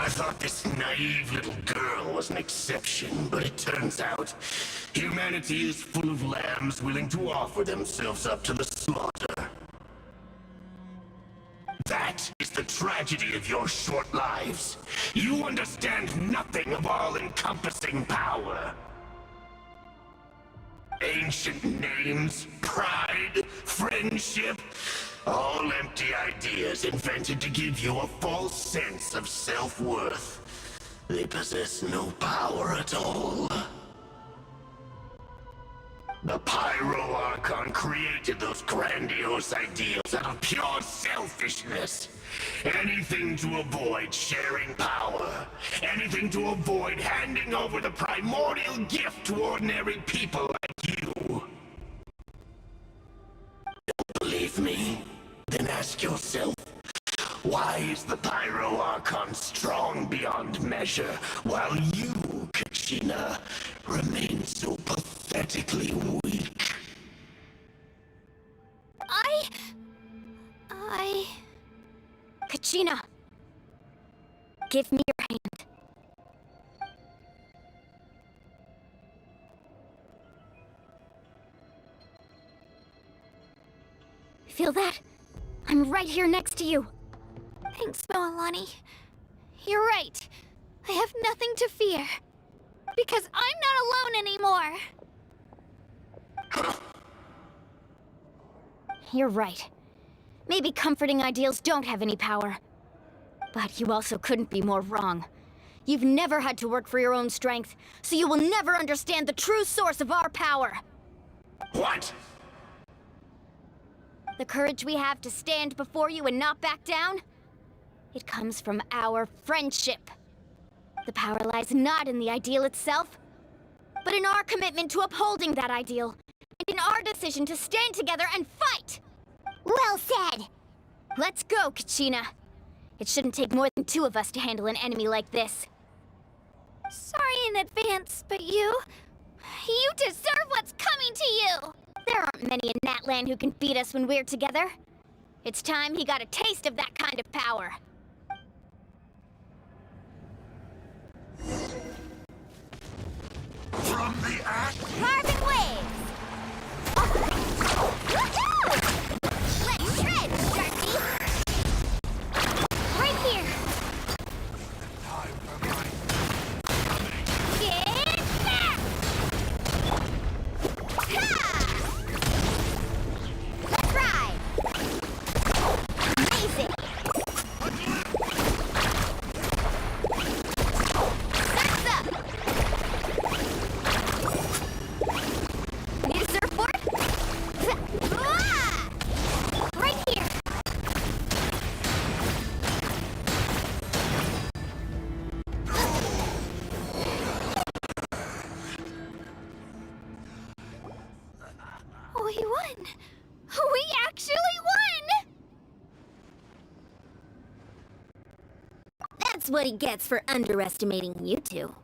I thought this naive little girl was an exception, but it turns out humanity is full of lambs willing to offer themselves up to the slaughter. That is the tragedy of your short lives. You understand nothing of all-encompassing power. Ancient names, pride, friendship, all empty ideas invented to give you a false sense of self-worth. They possess no power at all. The Pyro Archon created those grandiose ideals out of pure selfishness. Anything to avoid sharing power. Anything to avoid handing over the primordial gift to ordinary people like you. Don't believe me? Then ask yourself, why is the Pyro Archon strong beyond measure, while you, Kachina, remain so pathetically weak? Kachina, give me your hand. Feel that? I'm right here next to you. Thanks, Moalani. You're right. I have nothing to fear. Because I'm not alone anymore. You're right. Maybe comforting ideals don't have any power. But you also couldn't be more wrong. You've never had to work for your own strength, so you will never understand the true source of our power. What? The courage we have to stand before you and not back down? It comes from our friendship. The power lies not in the ideal itself, but in our commitment to upholding that ideal, and in our decision to stand together and fight! Well said! Let's go, Kachina. It shouldn't take more than two of us to handle an enemy like this. Sorry in advance, but you deserve what's coming to you! There aren't many in Natland who can beat us when we're together. It's time he got a taste of that kind of power. From the act? Carbon waves! Woohoo! Let's shred, Darcy! Right here! Get back! Ha! Let's ride! Amazing! Surf's up! Need a surfboard? Ah! Right here! We won! We actually won! That's what he gets for underestimating you two.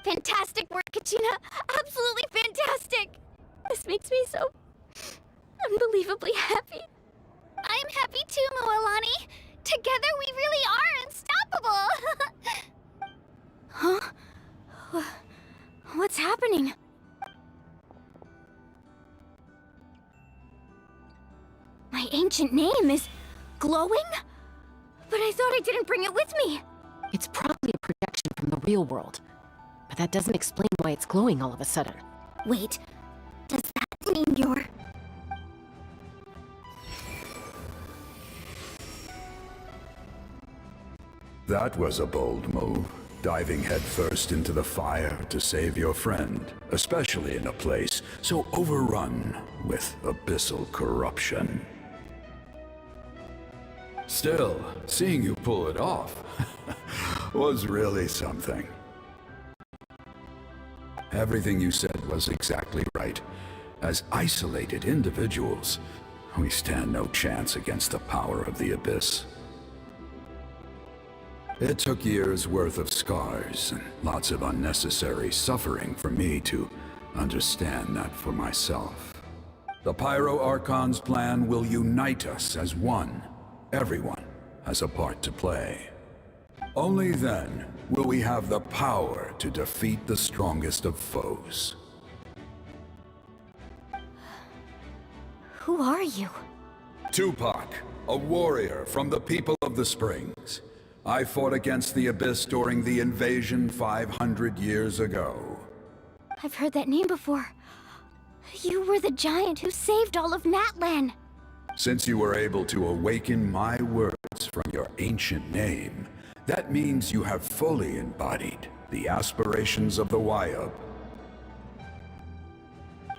Fantastic work, Kachina! Absolutely fantastic! This makes me so unbelievably happy. I'm happy too, Moalani. Together we really are unstoppable! Huh? What's happening? My ancient name is glowing? But I thought I didn't bring it with me. It's probably a projection from the real world. But that doesn't explain why it's glowing all of a sudden. Wait, does that mean you're... That was a bold move, diving headfirst into the fire to save your friend, especially in a place so overrun with abyssal corruption. Still, seeing you pull it off was really something. Everything you said was exactly right. As isolated individuals, we stand no chance against the power of the Abyss. It took years' worth of scars and lots of unnecessary suffering for me to understand that for myself. The Pyro Archon's plan will unite us as one. Everyone has a part to play. Only then will we have the power to defeat the strongest of foes. Who are you? Tupac, a warrior from the people of the Springs. I fought against the Abyss during the invasion 500 years ago. I've heard that name before. You were the giant who saved all of Natlan. Since you were able to awaken my words from your ancient name, that means you have fully embodied the aspirations of the Wayub.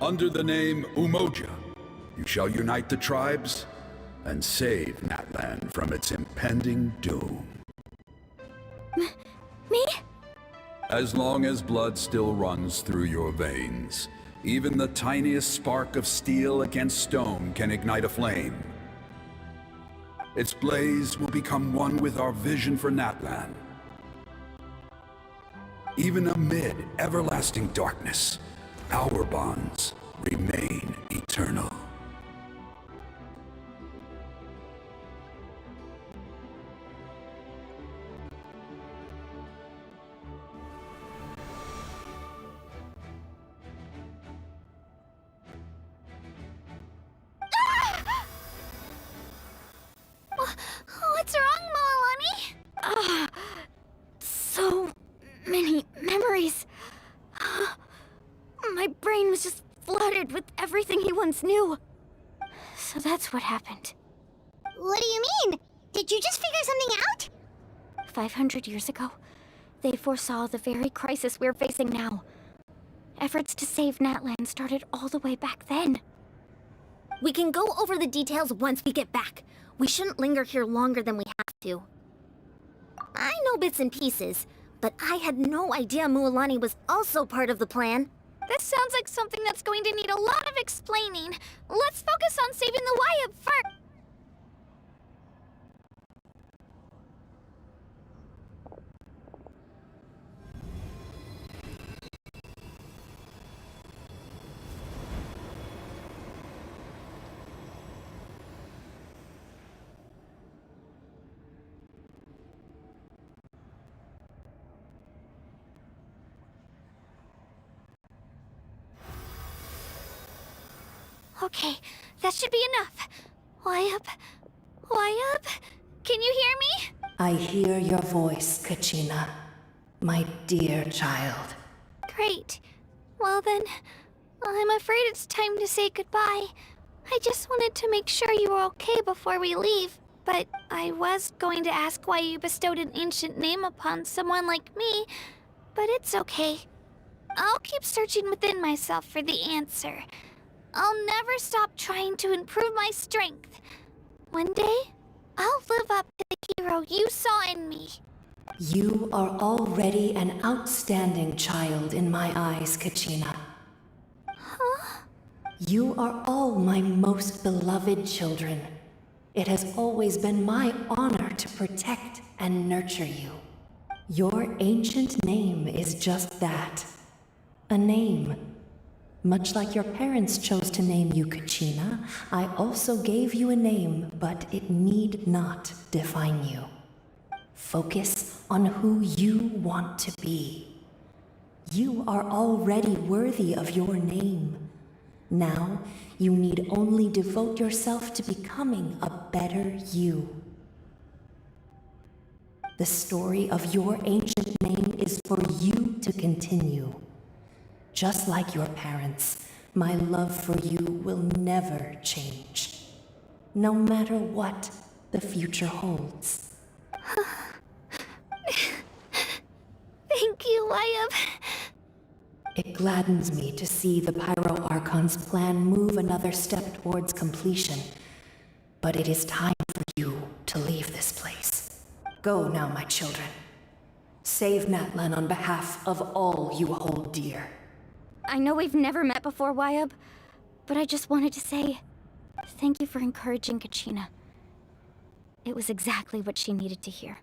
Under the name Umoja, you shall unite the tribes and save Natlan from its impending doom. Me? As long as blood still runs through your veins, even the tiniest spark of steel against stone can ignite a flame. Its blaze will become one with our vision for Natlan. Even amid everlasting darkness, our bonds remain eternal. What's wrong, Moalani? So many memories. My brain was just flooded with everything he once knew. So that's what happened. What do you mean? Did you just figure something out? 500 years ago, they foresaw the very crisis we're facing now. Efforts to save Natlan started all the way back then. We can go over the details once we get back. We shouldn't linger here longer than we have to. I know bits and pieces, but I had no idea Mualani was also part of the plan. This sounds like something that's going to need a lot of explaining. Let's focus on saving the Wayub first. Okay, that should be enough. Wayub? Wayub? Can you hear me? I hear your voice, Kachina, my dear child. Great. Well then, I'm afraid it's time to say goodbye. I just wanted to make sure you were okay before we leave. But I was going to ask why you bestowed an ancient name upon someone like me, but it's okay. I'll keep searching within myself for the answer. I'll never stop trying to improve my strength. One day, I'll live up to the hero you saw in me. You are already an outstanding child in my eyes, Kachina. Huh? You are all my most beloved children. It has always been my honor to protect and nurture you. Your ancient name is just that. A name. Much like your parents chose to name you Kachina, I also gave you a name, but it need not define you. Focus on who you want to be. You are already worthy of your name. Now, you need only devote yourself to becoming a better you. The story of your ancient name is for you to continue. Just like your parents, my love for you will never change. No matter what the future holds. Thank you, Wayub. It gladdens me to see the Pyro Archon's plan move another step towards completion. But it is time for you to leave this place. Go now, my children. Save Natlan on behalf of all you hold dear. I know we've never met before, Wayub, but I just wanted to say thank you for encouraging Kachina. It was exactly what she needed to hear.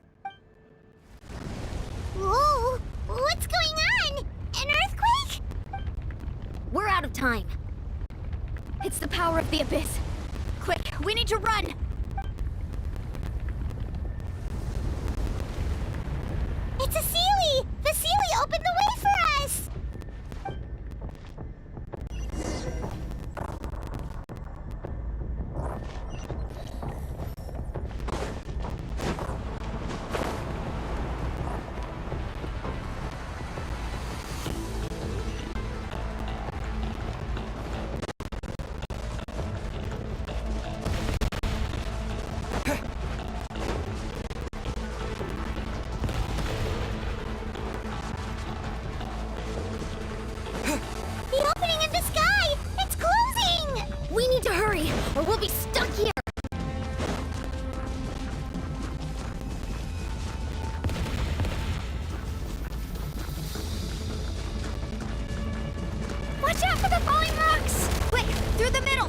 Whoa! What's going on? An earthquake? We're out of time. It's the power of the Abyss. Quick, we need to run! It's a Sealy! The Sealy opened the way for us! The opening in the sky! It's closing! We need to hurry, or we'll be stuck here! Watch out for the falling rocks! Quick, through the middle!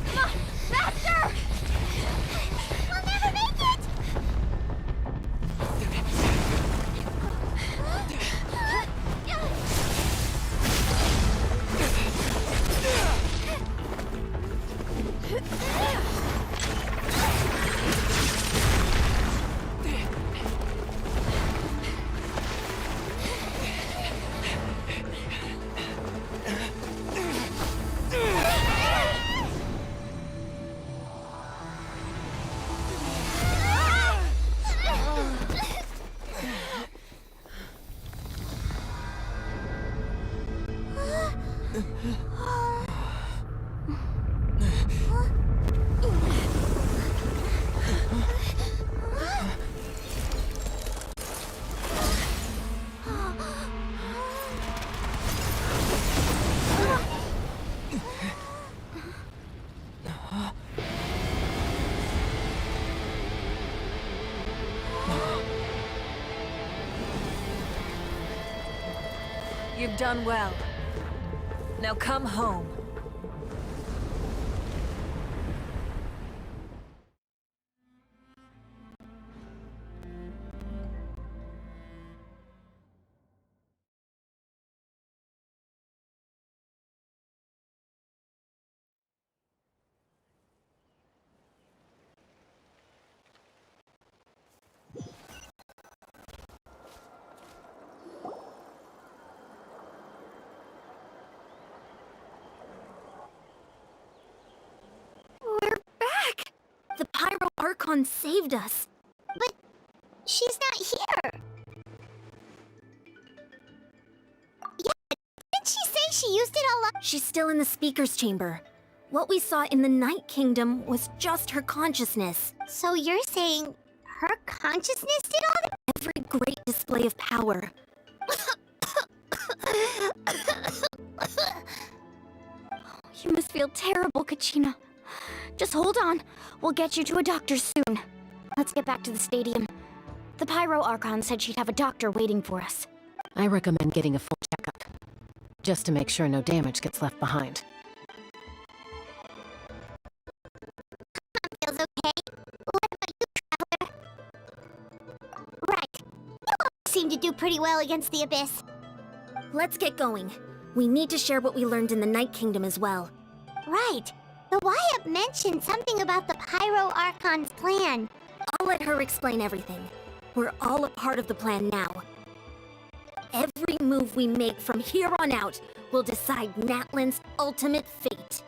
Come on, faster! We'll never make it! You've done well. Now come home. We're back! The Pyro Archon saved us. But she's not here. Yeah, didn't she say she used it all up? She's still in the Speaker's Chamber. What we saw in the Night Kingdom was just her consciousness. So you're saying her consciousness did all that? Every great display of power. You must feel terrible, Kachina. Just hold on. We'll get you to a doctor soon. Let's get back to the stadium. The Pyro Archon said she'd have a doctor waiting for us. I recommend getting a full checkup, just to make sure no damage gets left behind. Feels okay? What about you, Traveler? Right. You all seem to do pretty well against the Abyss. Let's get going. We need to share what we learned in the Night Kingdom as well. Right. The Wyatt mentioned something about the Pyro Archon's plan. I'll let her explain everything. We're all a part of the plan now. Every move we make from here on out will decide Natlan's ultimate fate.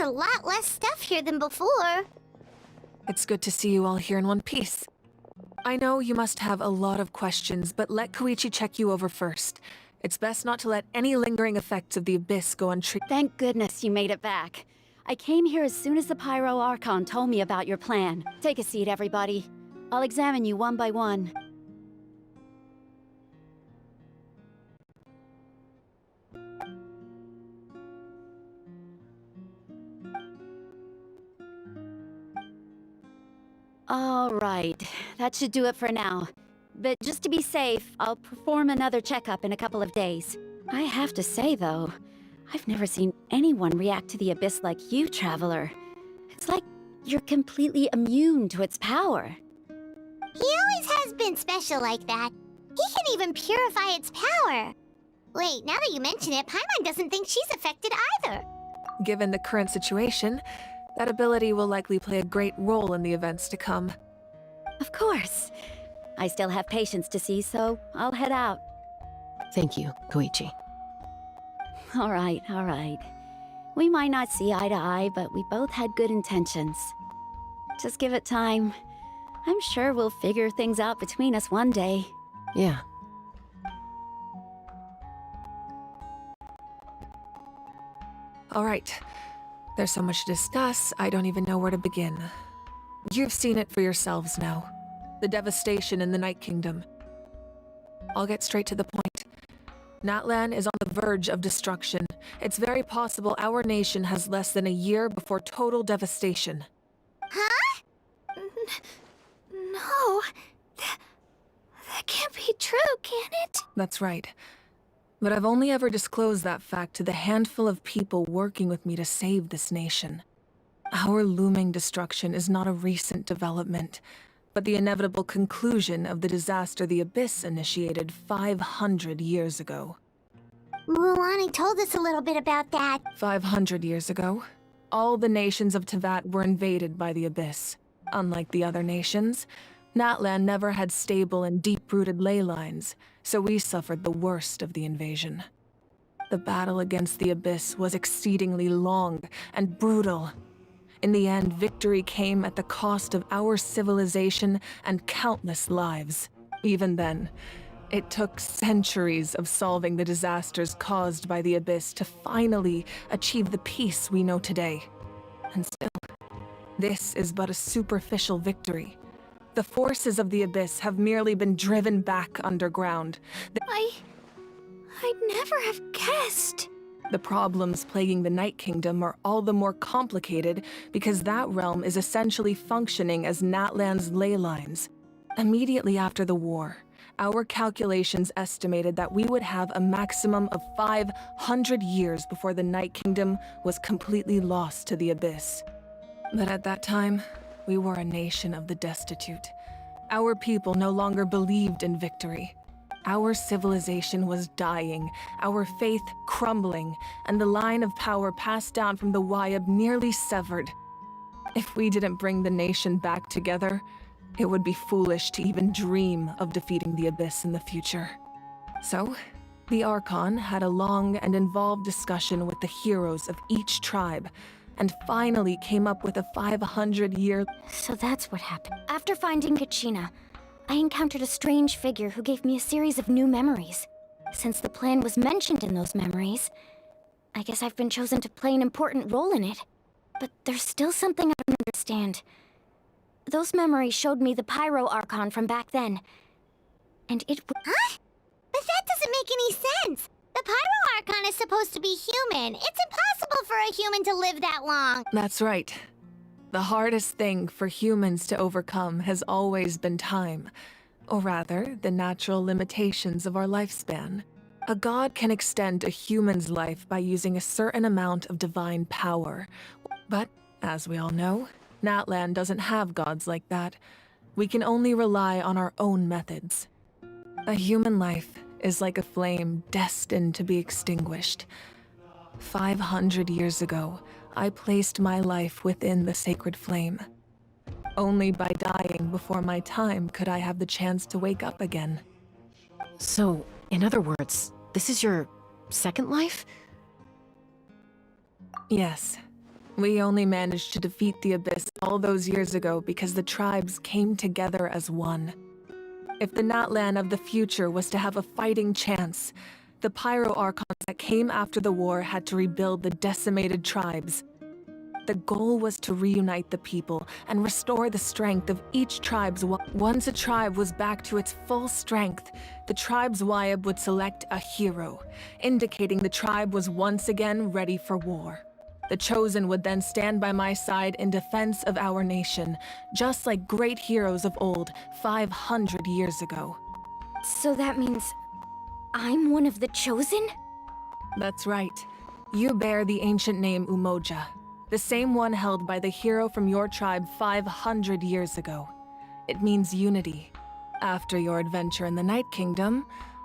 a lot less stuff here than before. It's good to see you all here in one piece. I know you must have a lot of questions, but let Koichi check you over first. It's best not to let any lingering effects of the Abyss go untreated. Thank goodness you made it back. I came here as soon as the Pyro Archon told me about your plan. Take a seat, everybody. I'll examine you one by one. All right, that should do it for now. But just to be safe, I'll perform another checkup in a couple of days. I have to say, though, I've never seen anyone react to the Abyss like you, Traveler. It's like you're completely immune to its power. He always has been special like that. He can even purify its power. Wait, now that you mention it, Paimon doesn't think she's affected either. Given the current situation, that ability will likely play a great role in the events to come. Of course. I still have patients to see, so I'll head out. Thank you, Koichi. All right. We might not see eye to eye, but we both had good intentions. Just give it time. I'm sure we'll figure things out between us one day. Yeah. All right. There's so much to discuss, I don't even know where to begin. You've seen it for yourselves now. The devastation in the Night Kingdom. I'll get straight to the point. Natlan is on the verge of destruction. It's very possible our nation has less than a year before total devastation. Huh? No. That can't be true, can it? That's right. But I've only ever disclosed that fact to the handful of people working with me to save this nation. Our looming destruction is not a recent development, but the inevitable conclusion of the disaster the Abyss initiated 500 years ago. Mualani told us a little bit about that. 500 years ago, all the nations of Teyvat were invaded by the Abyss. Unlike the other nations, Natlan never had stable and deep-rooted ley lines, so we suffered the worst of the invasion. The battle against the Abyss was exceedingly long and brutal. In the end, victory came at the cost of our civilization and countless lives. Even then, it took centuries of solving the disasters caused by the Abyss to finally achieve the peace we know today. And still, this is but a superficial victory. The forces of the Abyss have merely been driven back underground. I'd never have guessed. The problems plaguing the Night Kingdom are all the more complicated because that realm is essentially functioning as Natlan's ley lines. Immediately after the war, our calculations estimated that we would have a maximum of 500 years before the Night Kingdom was completely lost to the Abyss. But at that time, we were a nation of the destitute. Our people no longer believed in victory. Our civilization was dying, our faith crumbling, and the line of power passed down from the Wayab nearly severed. If we didn't bring the nation back together, it would be foolish to even dream of defeating the Abyss in the future. So, the Archon had a long and involved discussion with the heroes of each tribe, and finally came up with a 500-year... So that's what happened. After finding Kachina, I encountered a strange figure who gave me a series of new memories. Since the plan was mentioned in those memories, I guess I've been chosen to play an important role in it. But there's still something I don't understand. Those memories showed me the Pyro Archon from back then. And it Huh? But that doesn't make any sense! The Pyro Archon is supposed to be human. It's impossible for a human to live that long. That's right. The hardest thing for humans to overcome has always been time. Or rather, the natural limitations of our lifespan. A god can extend a human's life by using a certain amount of divine power. But, as we all know, Natlan doesn't have gods like that. We can only rely on our own methods. A human life is like a flame destined to be extinguished. 500 years ago, I placed my life within the sacred flame. Only by dying before my time could I have the chance to wake up again. So, in other words, this is your second life? Yes. We only managed to defeat the Abyss all those years ago because the tribes came together as one. If the Natlan of the future was to have a fighting chance, the Pyro Archons that came after the war had to rebuild the decimated tribes. The goal was to reunite the people and restore the strength of each tribe's. Once a tribe was back to its full strength, the tribe's Wyab would select a hero, indicating the tribe was once again ready for war. The Chosen would then stand by my side in defense of our nation, just like great heroes of old, 500 years ago. So that means I'm one of the Chosen? That's right. You bear the ancient name Umoja, the same one held by the hero from your tribe 500 years ago. It means unity. After your adventure in the Night Kingdom,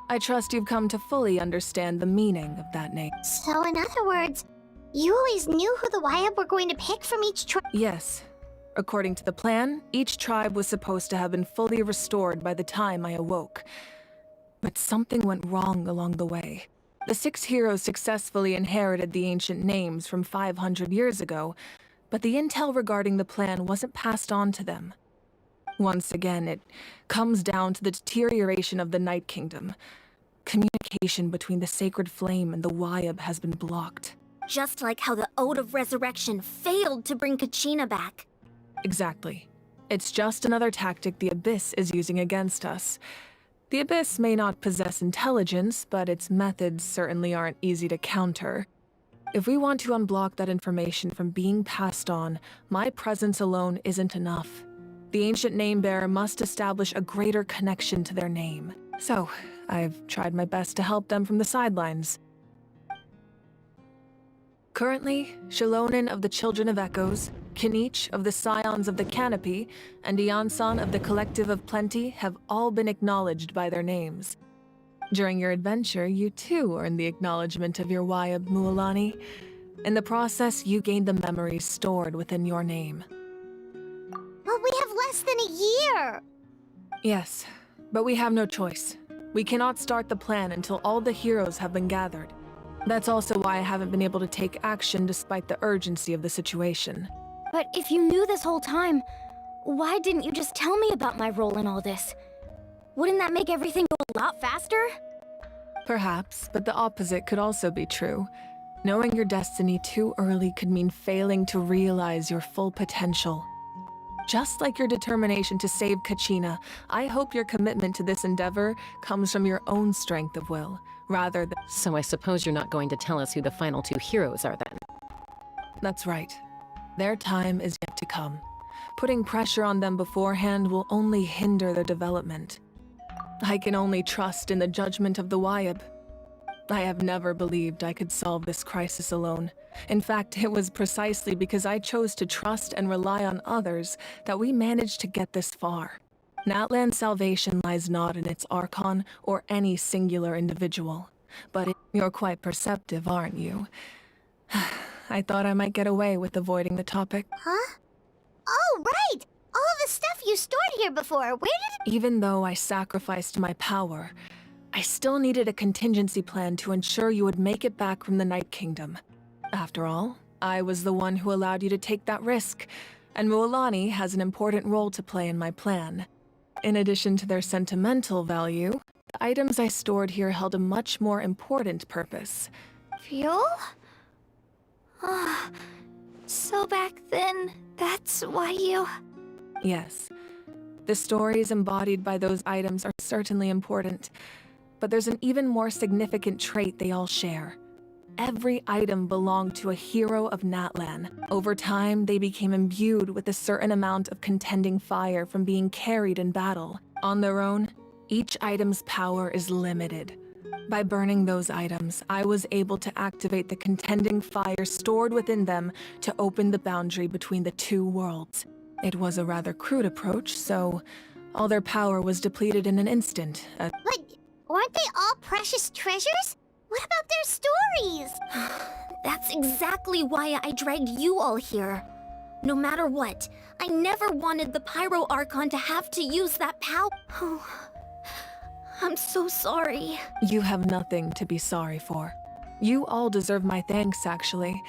I trust you've come to fully understand the meaning of that name. So in other words, you always knew who the Wyab were going to pick from each tribe? Yes. According to the plan, each tribe was supposed to have been fully restored by the time I awoke. But something went wrong along the way. The 6 heroes successfully inherited the ancient names from 500 years ago, but the intel regarding the plan wasn't passed on to them. Once again, it comes down to the deterioration of the Night Kingdom. Communication between the Sacred Flame and the Wyab has been blocked. Just like how the Ode of Resurrection failed to bring Kachina back. Exactly. It's just another tactic the Abyss is using against us. The Abyss may not possess intelligence, but its methods certainly aren't easy to counter. If we want to unblock that information from being passed on, my presence alone isn't enough. The ancient name-bearer must establish a greater connection to their name. So, I've tried my best to help them from the sidelines. Currently, Shilonin of the Children of Echoes, Kinich of the Scions of the Canopy, and Iansan of the Collective of Plenty have all been acknowledged by their names. During your adventure, you too earned the acknowledgement of your Wyab, Mualani. In the process, you gained the memories stored within your name. But we have less than a year! Yes, but we have no choice. We cannot start the plan until all the heroes have been gathered. That's also why I haven't been able to take action despite the urgency of the situation. But if you knew this whole time, why didn't you just tell me about my role in all this? Wouldn't that make everything go a lot faster? Perhaps, but the opposite could also be true. Knowing your destiny too early could mean failing to realize your full potential. Just like your determination to save Kachina, I hope your commitment to this endeavor comes from your own strength of will, rather than— So I suppose you're not going to tell us who the final 2 heroes are then? That's right. Their time is yet to come. Putting pressure on them beforehand will only hinder their development. I can only trust in the judgment of the Wyab. I have never believed I could solve this crisis alone. In fact, it was precisely because I chose to trust and rely on others that we managed to get this far. Natlan's salvation lies not in its Archon or any singular individual. But you're quite perceptive, aren't you? I thought I might get away with avoiding the topic. Huh? Oh, right! All the stuff you stored here before, where did it— Even though I sacrificed my power, I still needed a contingency plan to ensure you would make it back from the Night Kingdom. After all, I was the one who allowed you to take that risk, and Mualani has an important role to play in my plan. In addition to their sentimental value, the items I stored here held a much more important purpose. Fuel? So back then, that's why you— Yes. The stories embodied by those items are certainly important, but there's an even more significant trait they all share. Every item belonged to a hero of Natlan. Over time, they became imbued with a certain amount of contending fire from being carried in battle. On their own, each item's power is limited. By burning those items, I was able to activate the contending fire stored within them to open the boundary between the 2 worlds. It was a rather crude approach, so all their power was depleted in an instant. But weren't they all precious treasures? What about their stories? That's exactly why I dragged you all here. No matter what, I never wanted the Pyro Archon to have to use that power. Oh, I'm so sorry. You have nothing to be sorry for. You all deserve my thanks, actually.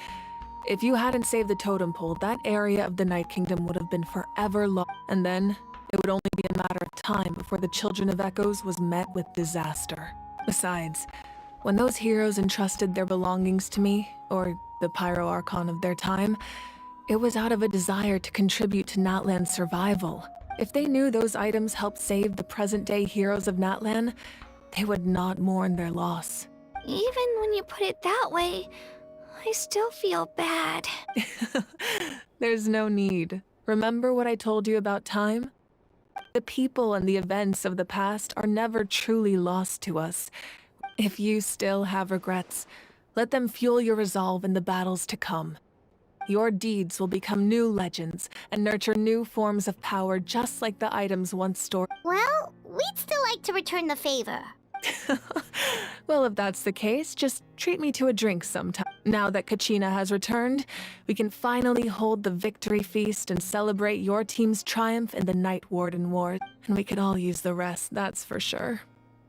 If you hadn't saved the totem pole, that area of the Night Kingdom would have been forever lost. And then, it would only be a matter of time before the Children of Echoes was met with disaster. Besides, when those heroes entrusted their belongings to me, or the Pyro Archon of their time, it was out of a desire to contribute to Natlan's survival. If they knew those items helped save the present-day heroes of Natlan, they would not mourn their loss. Even when you put it that way, I still feel bad. There's no need. Remember what I told you about time? The people and the events of the past are never truly lost to us. If you still have regrets, let them fuel your resolve in the battles to come. Your deeds will become new legends and nurture new forms of power just like the items once stored. Well, we'd still like to return the favor. Well, if that's the case, just treat me to a drink sometime. Now that Kachina has returned, we can finally hold the victory feast and celebrate your team's triumph in the Night Warden Wars. And we could all use the rest, that's for sure.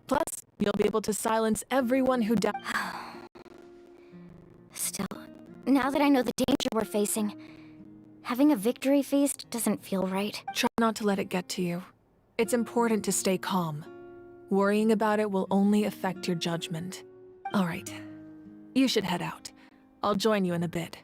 Plus, you'll be able to silence everyone who doubts. Still, now that I know the danger we're facing, having a victory feast doesn't feel right. Try not to let it get to you. It's important to stay calm. Worrying about it will only affect your judgment. All right, you should head out. I'll join you in a bit.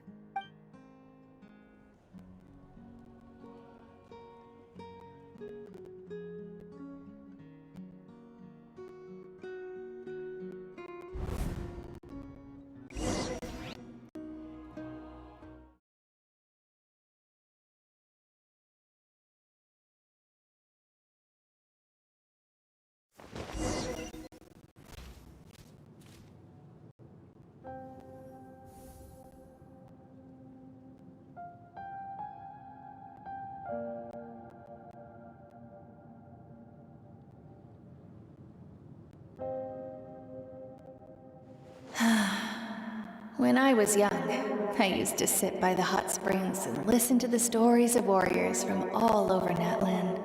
When I was young, I used to sit by the hot springs and listen to the stories of warriors from all over Natlan.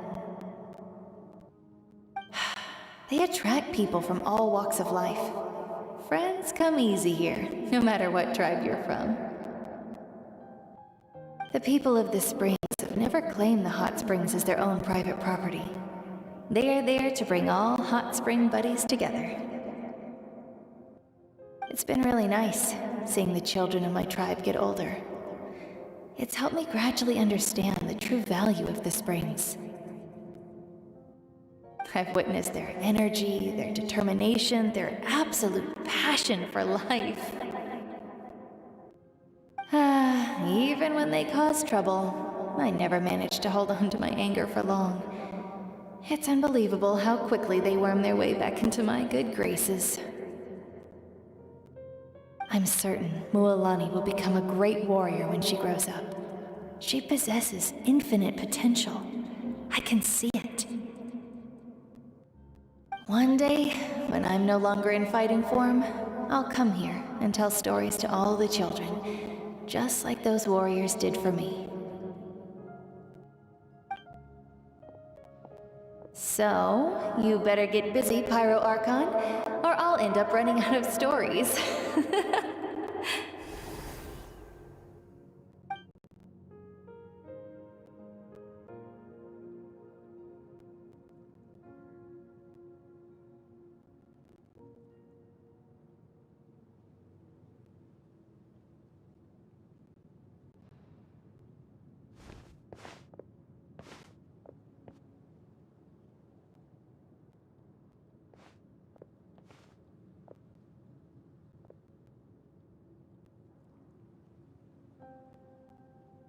They attract people from all walks of life. Friends come easy here, no matter what tribe you're from. The people of the springs have never claimed the hot springs as their own private property. They are there to bring all hot spring buddies together. It's been really nice, seeing the children of my tribe get older. It's helped me gradually understand the true value of the springs. I've witnessed their energy, their determination, their absolute passion for life. Even when they cause trouble, I never managed to hold on to my anger for long. It's unbelievable how quickly they worm their way back into my good graces. I'm certain Mualani will become a great warrior when she grows up. She possesses infinite potential. I can see it. One day, when I'm no longer in fighting form, I'll come here and tell stories to all the children, just like those warriors did for me. So, you better get busy, Pyro Archon, or I'll end up running out of stories.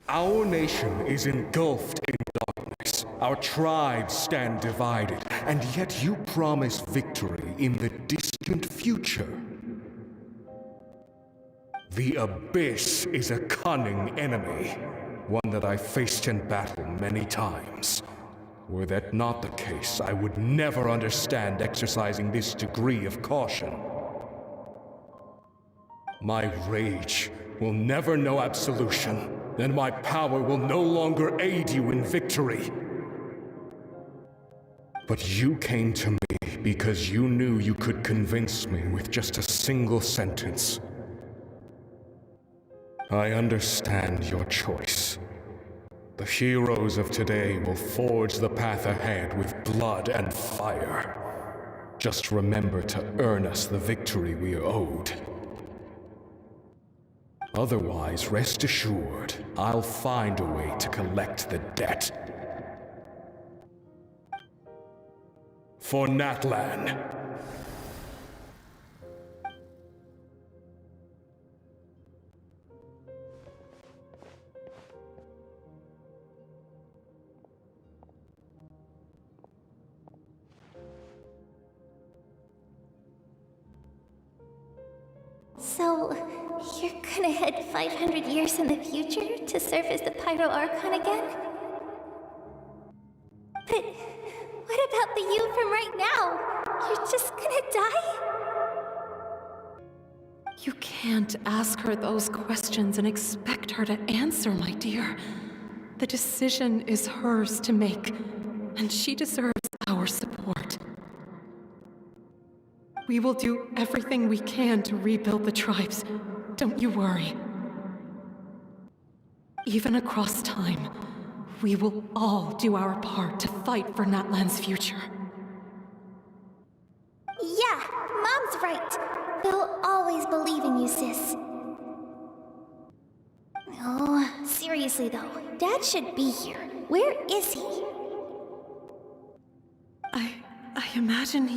Our nation is engulfed in darkness. Our tribes stand divided, and yet you promise victory in the distant future. The Abyss is a cunning enemy, one that I faced in battle many times. Were that not the case, I would never understand exercising this degree of caution. My rage will never know absolution. Then my power will no longer aid you in victory. But you came to me because you knew you could convince me with just a single sentence. I understand your choice. The heroes of today will forge the path ahead with blood and fire. Just remember to earn us the victory we are owed. Otherwise, rest assured, I'll find a way to collect the debt. For Natlan. So, you're gonna head 500 years in the future to serve as the Pyro Archon again? But what about the you from right now? You're just gonna die? You can't ask her those questions and expect her to answer, my dear. The decision is hers to make, and she deserves our support. We will do everything we can to rebuild the tribes. Don't you worry. Even across time, we will all do our part to fight for Natlan's future. Yeah, Mom's right. They'll always believe in you, sis. Oh, seriously though, Dad should be here. Where is he? I imagine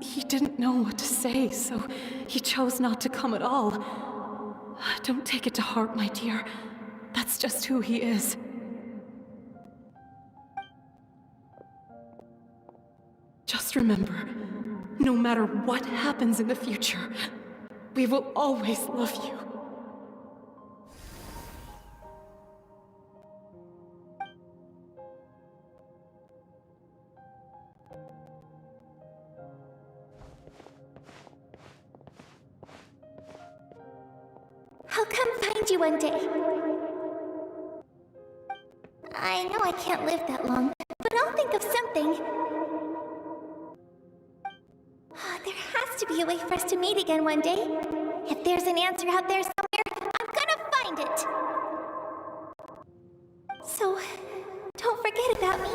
he didn't know what to say, so he chose not to come at all. Don't take it to heart, my dear. That's just who he is. Just remember, no matter what happens in the future, we will always love you. I'll come find you one day. I know I can't live that long, but I'll think of something. There has to be a way for us to meet again one day. If there's an answer out there somewhere, I'm gonna find it. So, don't forget about me.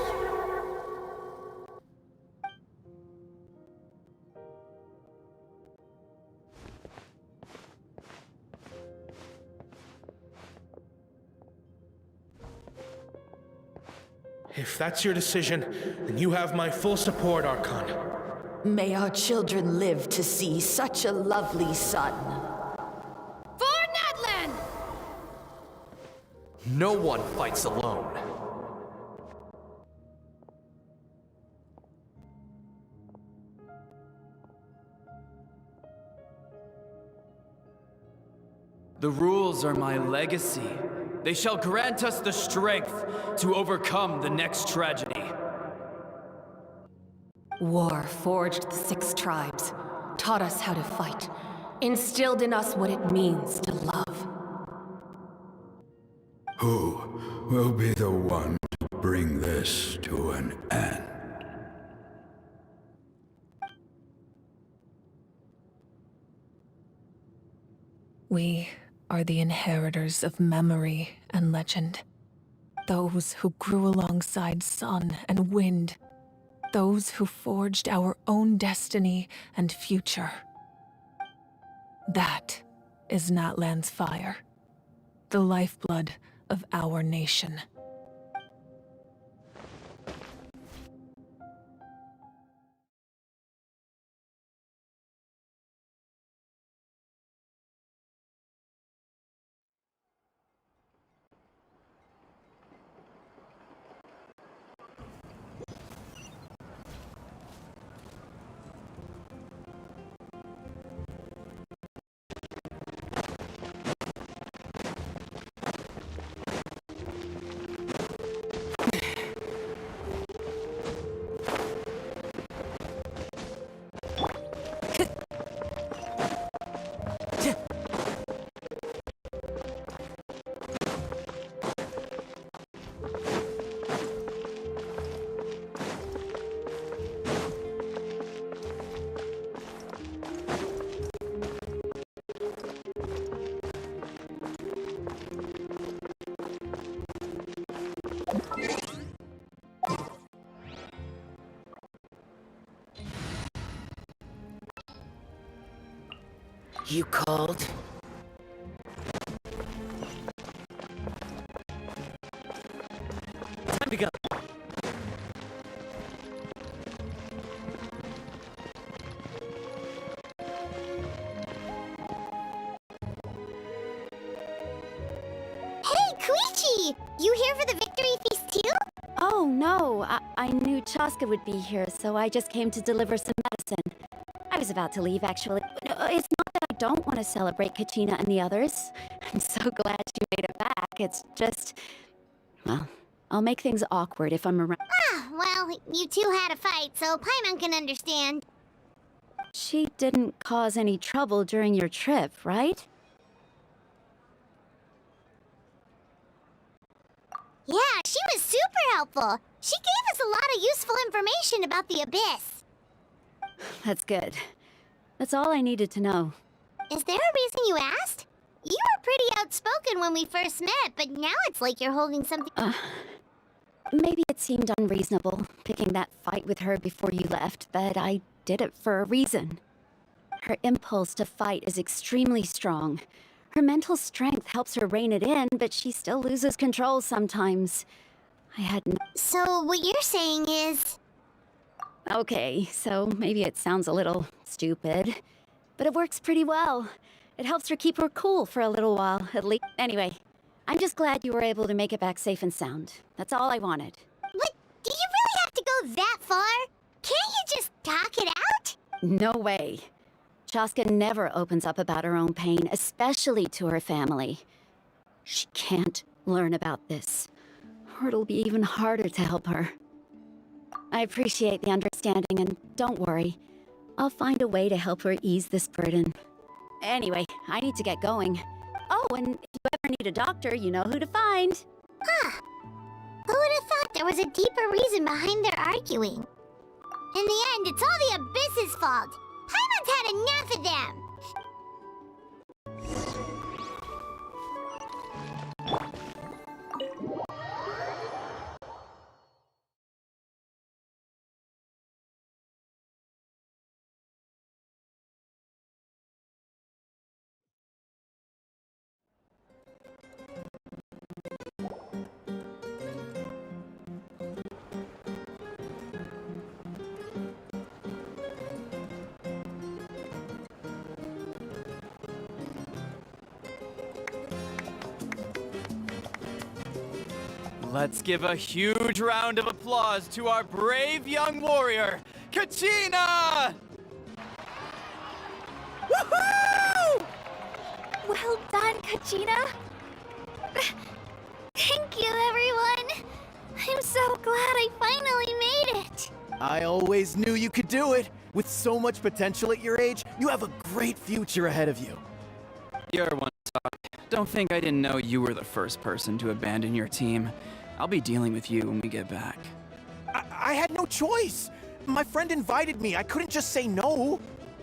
If that's your decision, then you have my full support, Archon. May our children live to see such a lovely son. For Natlan! No one fights alone. The rules are my legacy. They shall grant us the strength to overcome the next tragedy. War forged the 6 tribes, taught us how to fight, instilled in us what it means to love. Who will be the one to bring this to an end? We are the inheritors of memory and legend. Those who grew alongside sun and wind. Those who forged our own destiny and future. That is Natlan's fire. The lifeblood of our nation. You called? Time to go. Hey, Koichi! You here for the victory feast too? Oh, no. I knew Chaska would be here, so I just came to deliver some medicine. I was about to leave, actually. No, it's not that I don't want to celebrate Kachina and the others. I'm so glad she made it back. It's just... Well, I'll make things awkward if I'm around. Ah, well, you two had a fight, so Paimon can understand. She didn't cause any trouble during your trip, right? Yeah, she was super helpful. She gave us a lot of useful information about the Abyss. That's good. That's all I needed to know. Is there a reason you asked? You were pretty outspoken when we first met, but now it's like you're holding something... Maybe it seemed unreasonable, picking that fight with her before you left, but I did it for a reason. Her impulse to fight is extremely strong. Her mental strength helps her rein it in, but she still loses control sometimes. I had no... So what you're saying is... Okay, so maybe it sounds a little stupid, but it works pretty well. It helps her keep her cool for a little while, at least. Anyway, I'm just glad you were able to make it back safe and sound. That's all I wanted. But do you really have to go that far? Can't you just talk it out? No way. Chaska never opens up about her own pain, especially to her family. She can't learn about this, or it'll be even harder to help her. I appreciate the understanding, and don't worry. I'll find a way to help her ease this burden. Anyway, I need to get going. Oh, and if you ever need a doctor, you know who to find. Huh. Who would have thought there was a deeper reason behind their arguing? In the end, it's all the Abyss's fault. Paimon's had enough of them! Let's give a huge round of applause to our brave young warrior, Kachina! Woohoo! Well done, Kachina. Thank you, everyone. I'm so glad I finally made it. I always knew you could do it. With so much potential at your age, you have a great future ahead of you. You're one to talk. Don't think I didn't know you were the first person to abandon your team. I'll be dealing with you when we get back. I had no choice. My friend invited me. I couldn't just say no.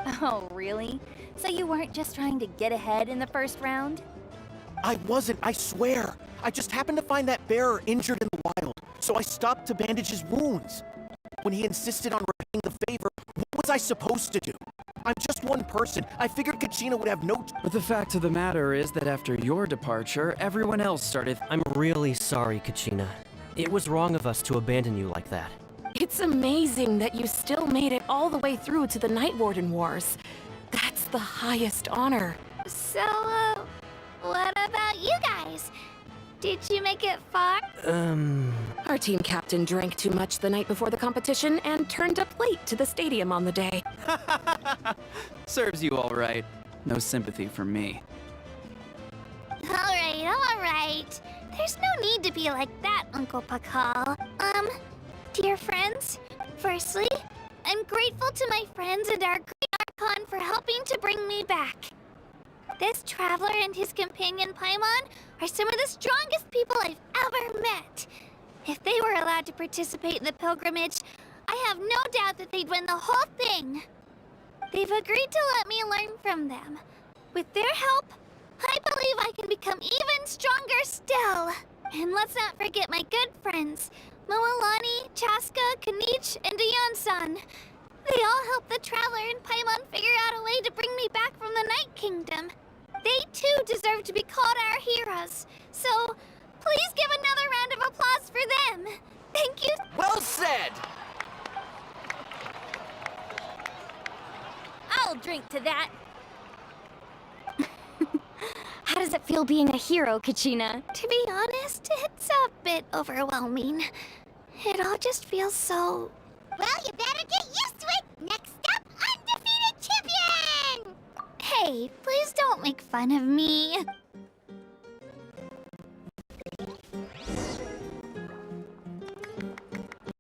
Oh, really? So you weren't just trying to get ahead in the first round? I wasn't, I swear. I just happened to find that bearer injured in the wild, so I stopped to bandage his wounds. When he insisted on repaying the favor, what was I supposed to do? I'm just one person. I figured Kachina would have no... But the fact of the matter is that after your departure, everyone else started... I'm really sorry, Kachina. It was wrong of us to abandon you like that. It's amazing that you still made it all the way through to the Night Warden Wars. That's the highest honor. So, what about you guys? Did you make it far? Our team captain drank too much the night before the competition and turned up late to the stadium on the day. Serves you all right. No sympathy for me. Alright. There's no need to be like that, Uncle Pakal. Dear friends, firstly, I'm grateful to my friends and our great Archon for helping to bring me back. This traveler and his companion Paimon are some of the strongest people I've ever met. If they were allowed to participate in the pilgrimage, I have no doubt that they'd win the whole thing. They've agreed to let me learn from them. With their help, I believe I can become even stronger still. And let's not forget my good friends, Moalani, Chaska, Kanich, and Dion-san. They all helped the Traveler and Paimon figure out a way to bring me back from the Night Kingdom. They too deserve to be called our heroes. So, please give another round of applause for them. Thank you. Well said! I'll drink to that. How does it feel being a hero, Kachina? To be honest, it's a bit overwhelming. It all just feels so... Well, you better get used to it! Next up, undefeated champion! Hey, please don't make fun of me.